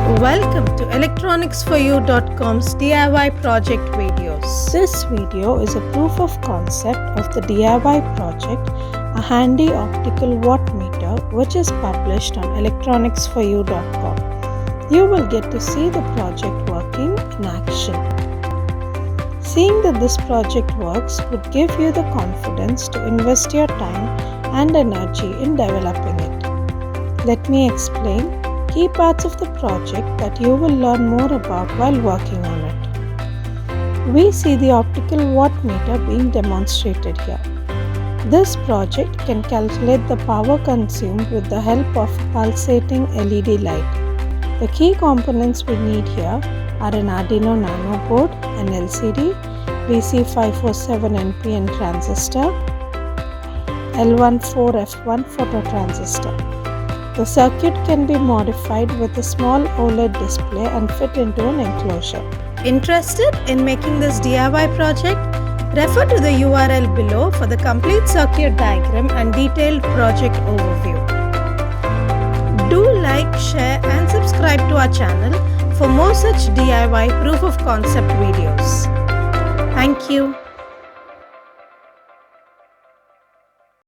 Welcome to electronicsforyou.com's DIY project videos. This video is a proof of concept of the DIY project, a handy optical wattmeter which is published on electronicsforyou.com. You will get to see the project working in action. Seeing that this project works would give you the confidence to invest your time and energy in developing it. Let me explain key parts of the project that you will learn more about while working on it. We see the optical wattmeter being demonstrated here. This project can calculate the power consumed with the help of pulsating LED light. The key components we need here are an Arduino Nano board, an LCD, BC547NPN transistor, L14F1 phototransistor. The circuit can be modified with a small OLED display and fit into an enclosure. Interested in making this DIY project? Refer to the URL below for the complete circuit diagram and detailed project overview. Do like, share and subscribe to our channel for more such DIY proof of concept videos. Thank you.